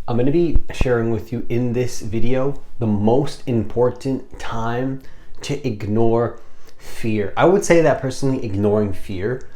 I'm going to be sharing with you in this video the most important time to ignore fear. I would say that personally, ignoring fear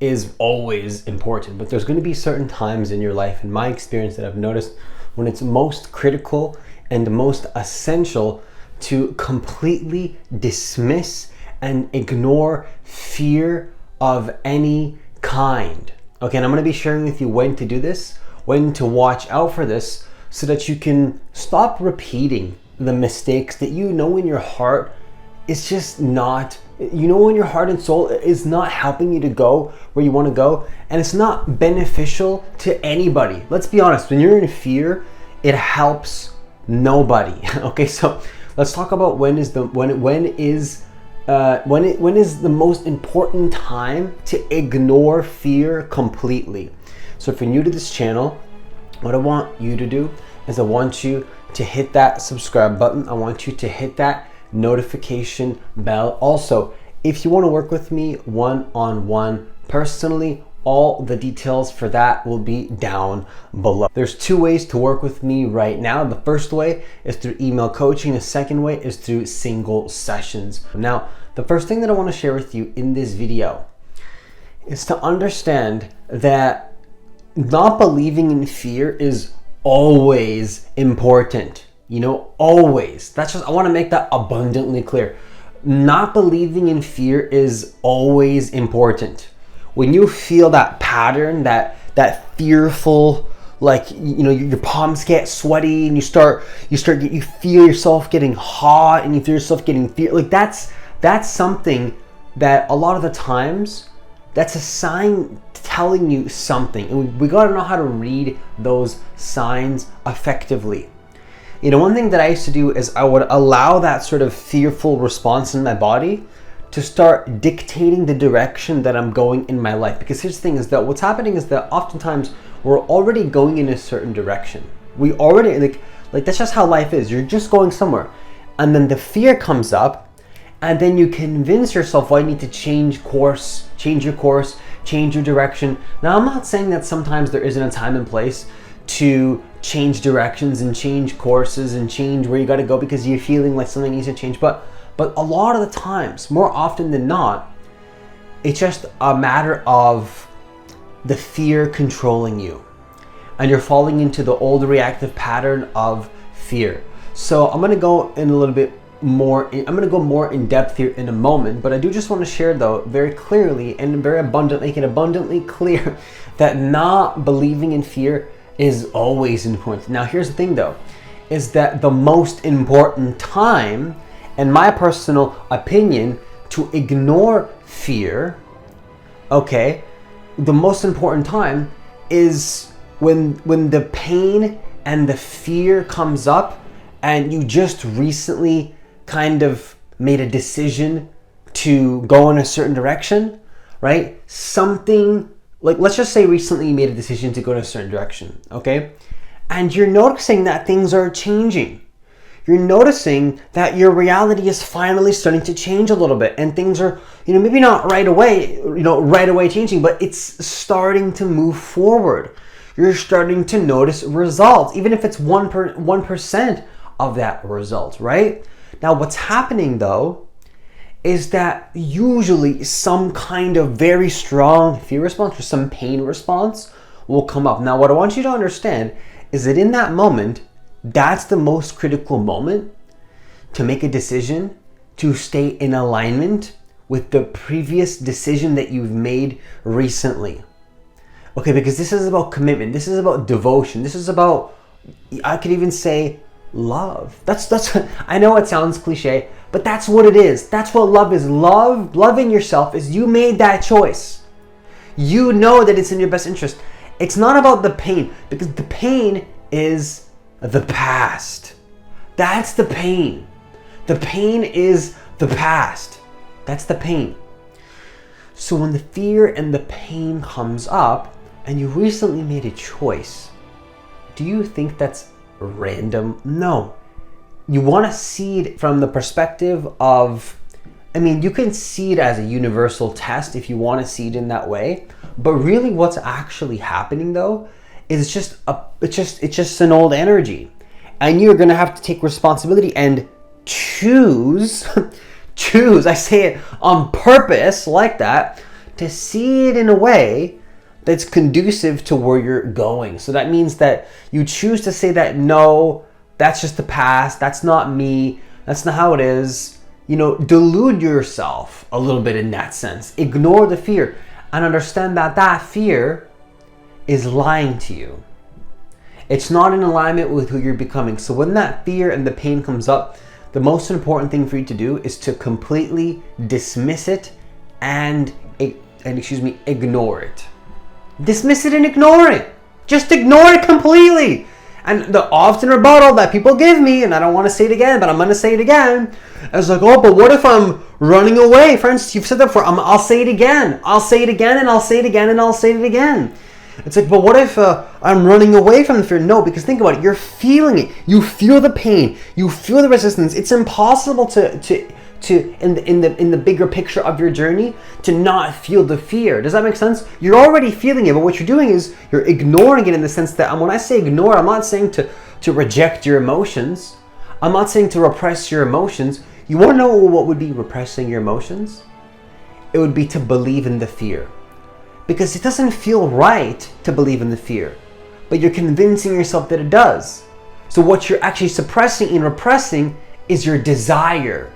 is always important, but there's going to be certain times in your life, in my experience, that I've noticed when it's most critical and most essential to completely dismiss and ignore fear of any kind. Okay, and I'm going to be sharing with you when to do this, when to watch out for this, so that you can stop repeating the mistakes that you know in your heart is just not, you know, in your heart and soul is not helping you to go where you want to go, and it's not beneficial to anybody. Let's be honest, when you're in fear, it helps nobody. Okay, so let's talk about when is the most important time to ignore fear completely. So if you're new to this channel, what I want you to do is I want you to hit that subscribe button. I want you to hit that notification bell. Also, if you want to work with me one-on-one personally, all the details for that will be down below. There's two ways to work with me right now. The first way is through email coaching. The second way is through single sessions. Now, the first thing that I want to share with you in this video is to understand that not believing in fear is always important. You know, always. That's just, I want to make that abundantly clear. Not believing in fear is always important. When you feel that pattern, that fearful, like, you know, your palms get sweaty and you feel yourself getting hot and you feel yourself getting fear, like that's something that a lot of the times, that's a sign telling you something. And we got to know how to read those signs effectively. You know, one thing that I used to do is I would allow that sort of fearful response in my body to start dictating the direction that I'm going in my life. Because here's the thing, is that what's happening is that oftentimes we're already going in a certain direction. We already, like that's just how life is. You're just going somewhere. And then the fear comes up, and then you convince yourself, well, I need to change your course, change your direction. Now, I'm not saying that sometimes there isn't a time and place to change directions and change courses and change where you got to go because you're feeling like something needs to change. But a lot of the times, more often than not, it's just a matter of the fear controlling you, and you're falling into the old reactive pattern of fear. So I'm going to go in a little bit more, I'm going to go more in depth here in a moment, but I do just want to share though very clearly and very abundantly, make it abundantly clear that not believing in fear is always important. Now here's the thing though, is that the most important time, in my personal opinion, to ignore fear, okay, the most important time is when the pain and the fear comes up and you just recently kind of made a decision to go in a certain direction, right? Something like, let's just say recently you made a decision to go in a certain direction, okay? And you're noticing that things are changing. You're noticing that your reality is finally starting to change a little bit, and things are, you know, maybe not right away changing, but it's starting to move forward. You're starting to notice results, even if it's 1% of that result, right? Now, what's happening though is that usually some kind of very strong fear response or some pain response will come up. Now, what I want you to understand is that in that moment, that's the most critical moment to make a decision to stay in alignment with the previous decision that you've made recently. Okay, because this is about commitment. This is about devotion. This is about, I could even say, love. That's I know it sounds cliche, but that's what it is. That's what love is. Loving yourself is you made that choice. You know that it's in your best interest. It's not about the pain, because the pain is the past. That's the pain. The pain is the past. That's the pain. So when the fear and the pain comes up and you recently made a choice, do you think that's random? No. You want to see it from the perspective of, I mean, you can see it as a universal test if you want to see it in that way, but really what's actually happening though is it's just an old energy. And you're going to have to take responsibility and choose, I say it on purpose like that, to see it in a way that's conducive to where you're going. So that means that you choose to say that, no, that's just the past, that's not me, that's not how it is. Delude yourself a little bit in that sense. Ignore the fear and understand that that fear is lying to you. It's not in alignment with who you're becoming. So when that fear and the pain comes up, the most important thing for you to do is to completely dismiss it and ignore it. Dismiss it and ignore it. Just ignore it completely. And the often rebuttal that people give me, and I don't want to say it again, but I'm going to say it again, is like, oh, but what if I'm running away? Friends, you've said that before. I'll say it again. I'll say it again, and I'll say it again, and I'll say it again. It's like, but what if I'm running away from the fear? No, because think about it. You're feeling it. You feel the pain. You feel the resistance. It's impossible to in the bigger picture of your journey to not feel the fear. Does that make sense? You're already feeling it, but what you're doing is you're ignoring it in the sense that, and when I say ignore, I'm not saying to reject your emotions. I'm not saying to repress your emotions. You want to know what would be repressing your emotions? It would be to believe in the fear. Because it doesn't feel right to believe in the fear, but you're convincing yourself that it does. So what you're actually suppressing and repressing is your desire,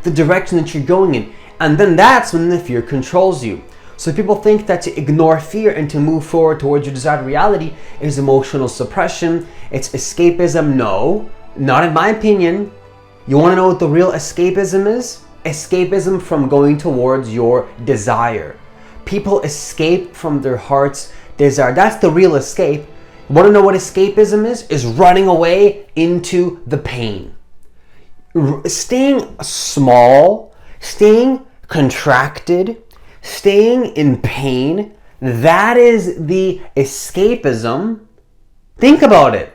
the direction that you're going in. And then that's when the fear controls you. So people think that to ignore fear and to move forward towards your desired reality is emotional suppression, it's escapism. No, not in my opinion. You want to know what the real escapism is? Escapism from going towards your desire. People escape from their heart's desire. That's the real escape. You want to know what escapism is? Is running away into the pain. Staying small, staying contracted, staying in pain, that is the escapism. Think about it.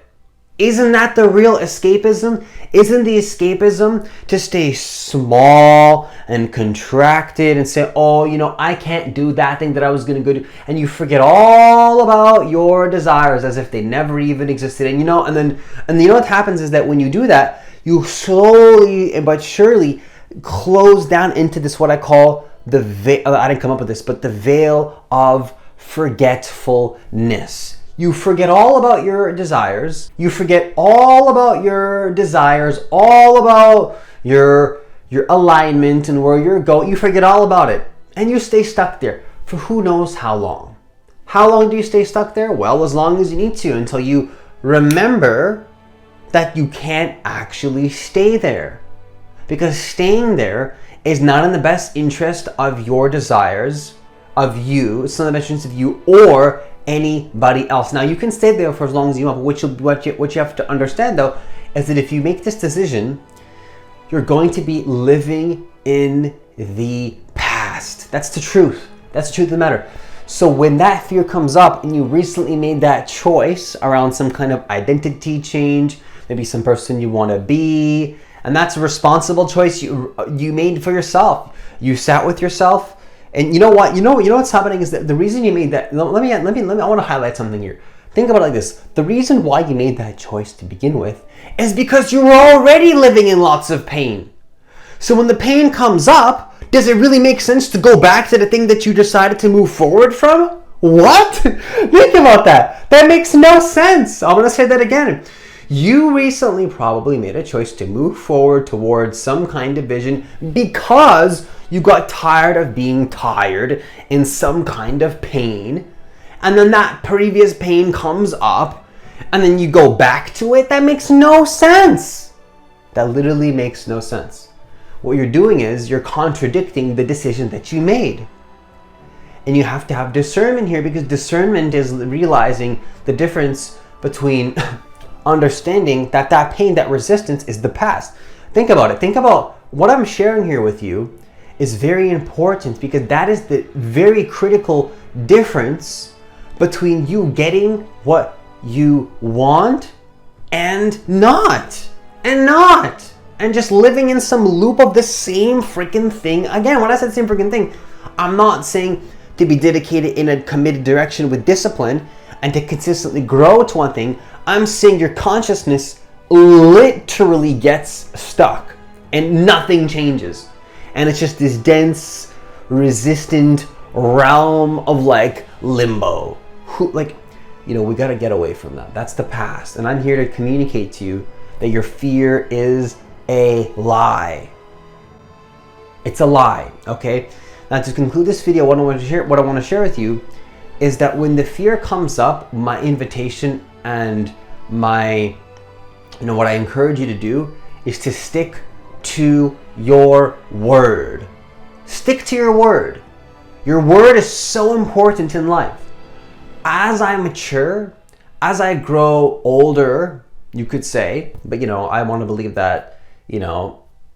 Isn't that the real escapism? Isn't the escapism to stay small and contracted and say, oh, I can't do that thing that I was going to go do. And you forget all about your desires as if they never even existed. And what happens is that when you do that, you slowly but surely close down into this, what I call the veil. I didn't come up with this, but the veil of forgetfulness. You forget all about your desires. You forget all about your desires, all about your alignment and where you're going. You forget all about it. And you stay stuck there for who knows how long. How long do you stay stuck there? Well, as long as you need to, until you remember that you can't actually stay there. Because staying there is not in the best interest of your desires, of you. It's not in the best interest of you or anybody else. Now, you can stay there for as long as you want, but what you have to understand, though, is that if you make this decision, you're going to be living in the past. That's the truth. That's the truth of the matter. So when that fear comes up and you recently made that choice around some kind of identity change, maybe some person you want to be, and that's a responsible choice you made for yourself. You sat with yourself. And you know what? You know what's happening is that the reason you made that. I want to highlight something here. Think about it like this: the reason why you made that choice to begin with is because you were already living in lots of pain. So when the pain comes up, does it really make sense to go back to the thing that you decided to move forward from? What? Think about that. That makes no sense. I'm gonna say that again. You recently probably made a choice to move forward towards some kind of vision because you got tired of being tired in some kind of pain. And then that previous pain comes up and then you go back to it. That makes no sense. That literally makes no sense. What you're doing is you're contradicting the decision that you made. And you have to have discernment here, because discernment is realizing the difference between understanding that pain, that resistance is the past. Think about it. Think about what I'm sharing here with you is very important, because that is the very critical difference between you getting what you want and just living in some loop of the same freaking thing. Again, when I said same freaking thing, I'm not saying to be dedicated in a committed direction with discipline. and to consistently grow to one thing, I'm saying your consciousness literally gets stuck and nothing changes. And it's just this dense, resistant realm of like limbo. We gotta get away from that. That's the past. And I'm here to communicate to you that your fear is a lie. It's a lie, okay? Now to conclude this video, what I want to share with you is that when the fear comes up, my invitation and my, what I encourage you to do is to stick to your word. Stick to your word. Your word is so important in life. As I mature, as I grow older, you could say, but I want to believe that,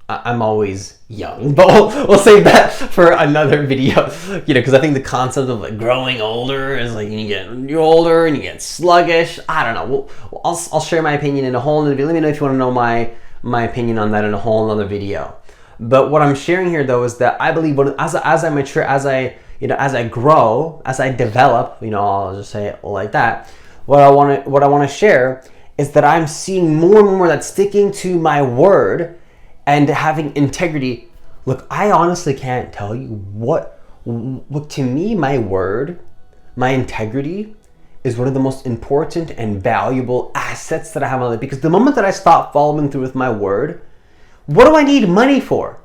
I'm always young, but we'll save that for another video, because I think the concept of like growing older is like you're older and you get sluggish. I don't know. I'll share my opinion in a whole other video. Let me know if you want to know my opinion on that in a whole other video. But what I'm sharing here though is that I believe as I mature, as I grow, as I develop, I'll just say it like that. What I want to share is that I'm seeing more and more that sticking to my word and having integrity. Look, I honestly can't tell you what to me, my word, my integrity is one of the most important and valuable assets that I have in my life. Because the moment that I stop following through with my word, what do I need money for?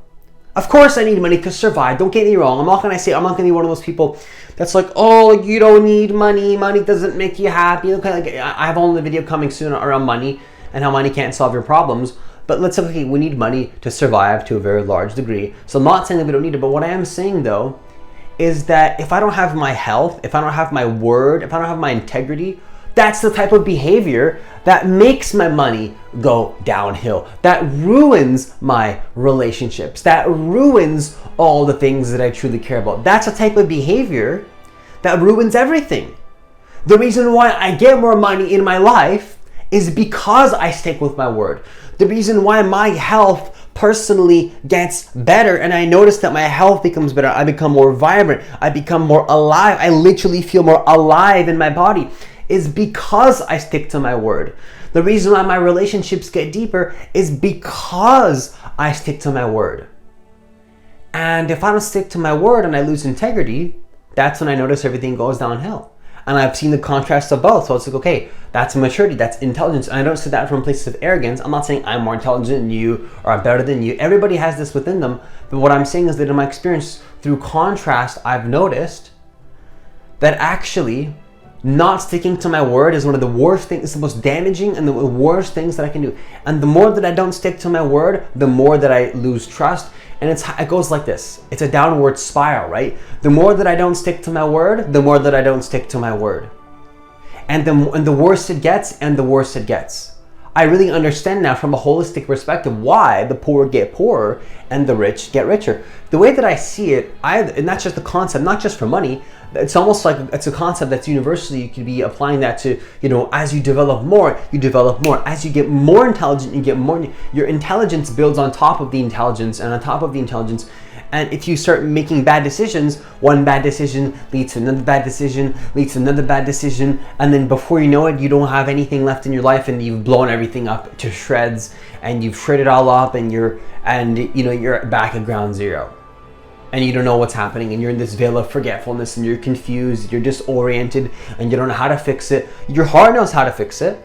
Of course I need money to survive. Don't get me wrong. I'm not going to be one of those people that's like, oh, you don't need money. Money doesn't make you happy. I have only a video coming soon around money and how money can't solve your problems. But let's say, okay, we need money to survive to a very large degree. So I'm not saying that we don't need it, but what I am saying though, is that if I don't have my health, if I don't have my word, if I don't have my integrity, that's the type of behavior that makes my money go downhill, that ruins my relationships, that ruins all the things that I truly care about. That's a type of behavior that ruins everything. The reason why I get more money in my life is because I stick with my word. The reason why my health personally gets better and I notice that my health becomes better, I become more vibrant, I become more alive, I literally feel more alive in my body, is because I stick to my word. The reason why my relationships get deeper is because I stick to my word. And if I don't stick to my word and I lose integrity, that's when I notice everything goes downhill. And I've seen the contrast of both. So it's like, okay, that's maturity, that's intelligence. And I don't say that from places of arrogance. I'm not saying I'm more intelligent than you or I'm better than you. Everybody has this within them. But what I'm saying is that in my experience, through contrast, I've noticed that actually not sticking to my word is one of the worst things, it's the most damaging and the worst things that I can do. And the more that I don't stick to my word, the more that I lose trust. And it goes like this. It's a downward spiral, right? The more that I don't stick to my word, the more that I don't stick to my word. And the worse it gets, and the worse it gets. I really understand now from a holistic perspective why the poor get poorer and the rich get richer. The way that I see it, and that's just the concept, not just for money, it's almost like it's a concept that's universally, you could be applying that to, as you develop more, you develop more. As you get more intelligent, you get more, your intelligence builds on top of the intelligence and on top of the intelligence. And if you start making bad decisions, one bad decision leads to another bad decision, leads to another bad decision, and then before you know it, you don't have anything left in your life and you've blown everything up to shreds and you've shredded it all up and you're back at ground zero. And you don't know what's happening and you're in this veil of forgetfulness and you're confused, you're disoriented and you don't know how to fix it. Your heart knows how to fix it,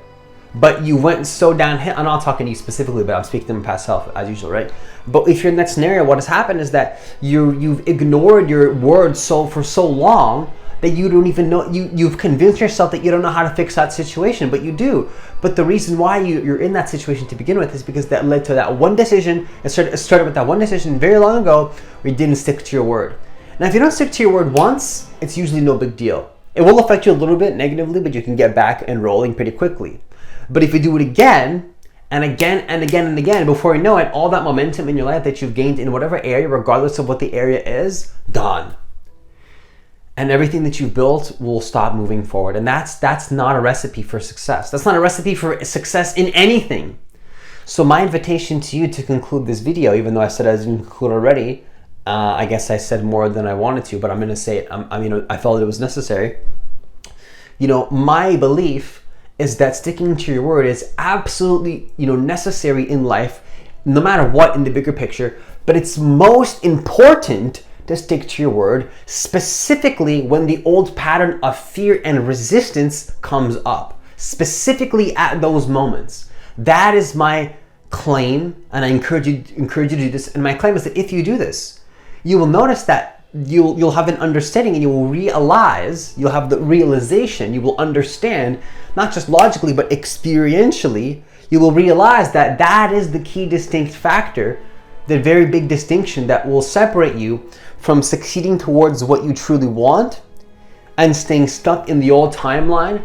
but you went so downhill. I'm not talking to you specifically, but I'm speaking to my past self as usual, right? But if you're in that scenario, what has happened is that you've ignored your words for so long that you don't even know, you've convinced yourself that you don't know how to fix that situation, but you do. But the reason why you're in that situation to begin with is because that led to that one decision. It started with that one decision very long ago where you didn't stick to your word. Now, if you don't stick to your word once, it's usually no big deal. It will affect you a little bit negatively, but you can get back and rolling pretty quickly. But if you do it again, and again, and again, and again, before you know it, all that momentum in your life that you've gained in whatever area, regardless of what the area is, gone. And everything that you've built will stop moving forward. And that's not a recipe for success. That's not a recipe for success in anything. So my invitation to you to conclude this video, even though I said I was going to conclude already, I guess I said more than I wanted to, but I'm going to say it. I felt it was necessary, my belief is that sticking to your word is absolutely, necessary in life, no matter what in the bigger picture, but it's most important to stick to your word, specifically when the old pattern of fear and resistance comes up, specifically at those moments. That is my claim, and I encourage you to do this. And my claim is that if you do this, you will notice that you'll have an understanding, and you'll have the realization, you will understand, not just logically, but experientially, you will realize that that is the key distinct factor, the very big distinction that will separate you from succeeding towards what you truly want and staying stuck in the old timeline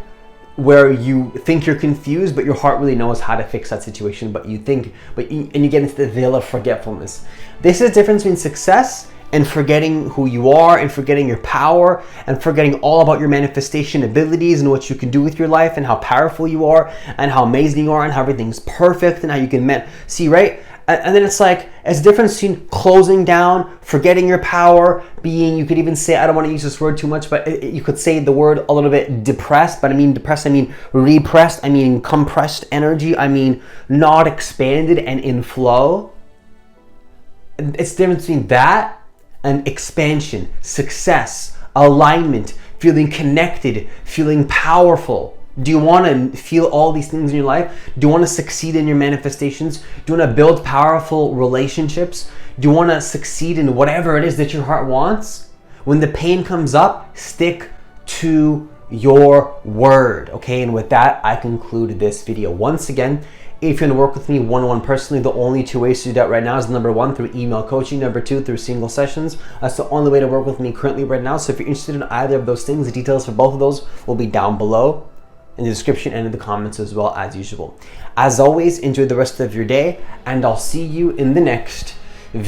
where you think you're confused, but your heart really knows how to fix that situation, and you get into the veil of forgetfulness. This is the difference between success and forgetting who you are, and forgetting your power, and forgetting all about your manifestation abilities and what you can do with your life, and how powerful you are, and how amazing you are, and how everything's perfect, and how you can see, right? And then it's the difference between closing down, forgetting your power, you could even say, I don't want to use this word too much, but you could say the word a little bit depressed, but I mean depressed, I mean repressed, I mean compressed energy, I mean not expanded and in flow. It's the difference between that and expansion, success, alignment, feeling connected, feeling powerful. Do you want to feel all these things in your life? Do you want to succeed in your manifestations? Do you want to build powerful relationships? Do you want to succeed in whatever it is that your heart wants? When the pain comes up, stick to your word, okay? And with that, I conclude this video. Once again, if you want to work with me one-on-one personally, the only two ways to do that right now is number one, through email coaching, number two, through single sessions. That's the only way to work with me currently right now. So if you're interested in either of those things, the details for both of those will be down below in the description and in the comments as well, as usual. As always, enjoy the rest of your day, and I'll see you in the next